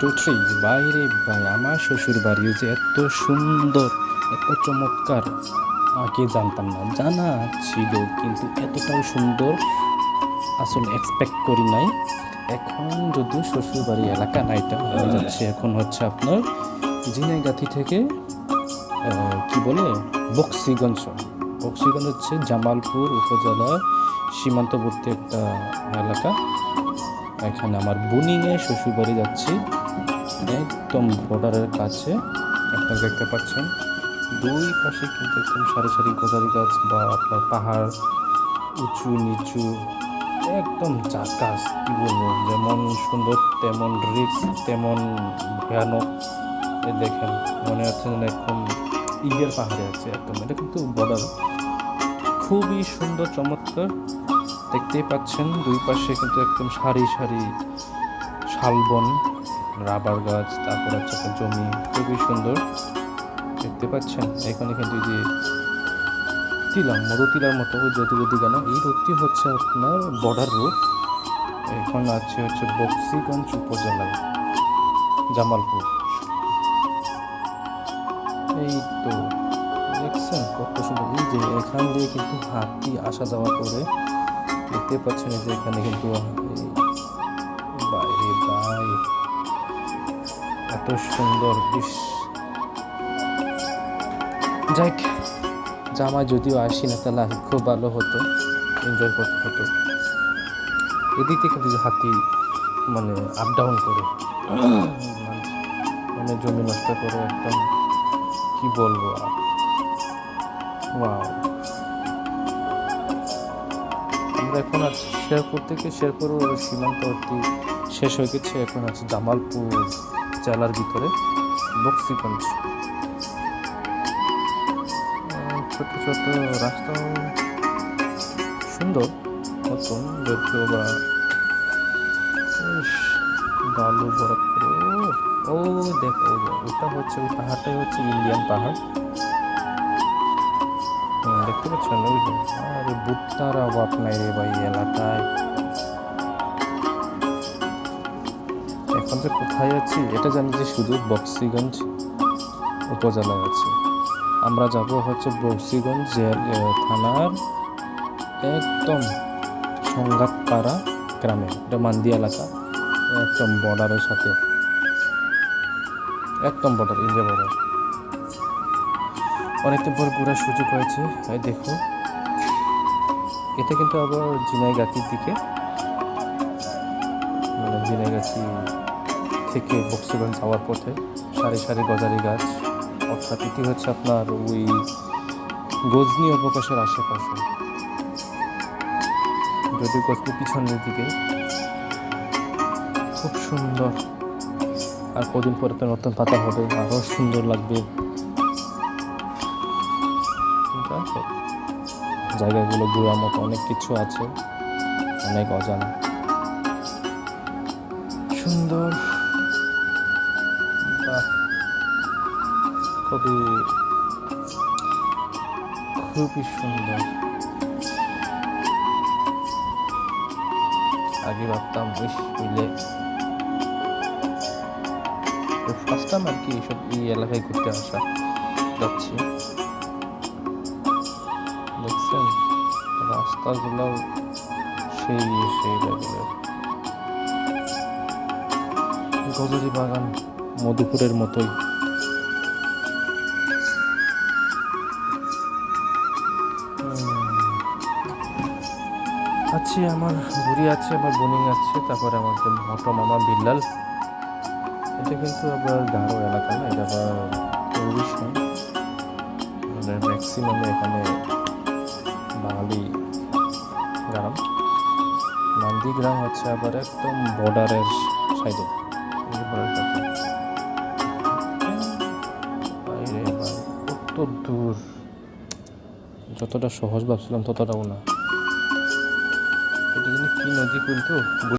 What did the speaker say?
Two three. বাইরে ভাই, আমার শ্বশুর বাড়িও যে এত সুন্দর, এত চমৎকার আগে জানতাম না। জানা ছিল কিন্তু এতটাও সুন্দর আসলে এক্সপেক্ট করি নাই। এখন যদিও শ্বশুর বাড়ি এলাকা না, এটা আমি যাচ্ছি এখন হচ্ছে আপনার ঝিনাইগাতি থেকে কি বলে বক্সিগঞ্জ। বক্সিগঞ্জ হচ্ছে জামালপুর উপজেলার সীমান্তবর্তী একটা এলাকা। এখানে আমার বুনিংয়ে শ্বশুর বাড়ি যাচ্ছি, একদম বর্ডারের কাছে। আপনারা দেখতে পাচ্ছেন দুই পাশে কিন্তু একদম সারি সারি গোজারি গাছ বা আপনার পাহাড়, উঁচু নিচু, একদম জাকাস। কি বলবো, যেমন সুন্দর তেমন রিস্ক তেমন ভয়ানক। দেখেন মনে হচ্ছে যেন একদম ইন্ডিয়ার পাহাড়ে আছে একদম। এটা কিন্তু বর্ডার, খুবই সুন্দর চমৎকার। দেখতেই পাচ্ছেন দুই পাশে কিন্তু একদম সারি সারি শালবন, রাবার গাছ, তারপর হচ্ছে একটা জমি, খুবই সুন্দর দেখতে পাচ্ছেন। এখানে কিন্তু যে টিলা, মধু টিলার মতো, যদি ওদিকে না, এই রোডটি হচ্ছে আপনার বর্ডার রোড। এখন আছে হচ্ছে বক্সিগঞ্জ উপজেলায় জামালপুর। এই তো দেখছেন কত সুন্দর। এই যে এখান দিয়ে কিন্তু হাতি আসা যাওয়া করে, দেখতে পাচ্ছেন এই যে এখানে কিন্তু বাইরে ভাই এত সুন্দর। যাই, জামা যদিও আসি না, তাহলে খুব ভালো হতো, এনজয় করতে হতো। এদিক থেকে কিন্তু হাতি মানে আপ ডাউন করে, মানে জমি নষ্ট করে একদম, কি বলবো আর। ওয়াও, আমরা এখন আছি শেরপুর থেকে। শেরপুর সীমান্তবর্তী শেষ হয়ে গেছে, এখন আছে জামালপুর জেলার ভিতরে বক্সিগঞ্জ। ছোট ছোট রাস্তা সুন্দর নতুন, যদিও বা বালু বরফ করে। ও দেখো, ওটা হচ্ছে ওই পাহাড়টাই হচ্ছে ইন্ডিয়ান পাহাড়, দেখতে পাচ্ছেন ওই যে। আরে ভুট্টার অভাব নাই রে ভাই এলাকায়। এখন যে কোথায় আছি এটা জানি যে শুধু বক্সিগঞ্জ উপজেলায় আছে। আমরা যাব হচ্ছে বক্সিগঞ্জ থানার একদম সংঘাতপাড়া গ্রামে, এটা মান্দি এলাকা, একদম বর্ডারের সাথে, একদম বর্ডার, ইন্ডিয়া বর্ডার। অনেকদিন পর ঘোরার সুযোগ হয়েছে। দেখো, এটা কিন্তু আবার ঝিনাইগাতির দিকে, মানে ঝিনাইগাতি থেকে বক্সিগঞ্জ যাওয়ার পথে সারি সারি গজারি গাছ, অর্থাৎ এটি হচ্ছে আপনার ওই গজনি অবকাশের আশেপাশে। যদি গজনি পিছনের দিকে, খুব সুন্দর। আর কদিন পরে তো নতুন পাতা হবে, আরও সুন্দর লাগবে। জায়গাগুলো ঘোরার মতো অনেক কিছু আছে, অনেক অজানা সুন্দর। খুবই খুবই সুন্দর। আগে ভাবতাম বুঝলে ফার্স্ট টাইম আর কি এইসব এই এলাকায় ঘুরতে আসা যাচ্ছি। দেখছেন রাস্তাগুলো সেই সেই লেভেলের, গজারি বাগান মধুপুরের মতোই। আছে আমার বুড়ি আছে, আমার বোনিং আছে, তারপরে আমার মোটো মামা বিল্লাল। এটা কিন্তু আবার গারো এলাকা না, এটা আবার টুরিস্ট না, মানে ম্যাক্সিমামে এখানে বাঙালি গ্রাম। মান্দি গ্রাম হচ্ছে আবার একদম বর্ডারের সাইডে, বাইরে কত দূর। যতটা সহজ ভাবছিলাম ততটাও না। এটা জানি কি নদী কিন্তু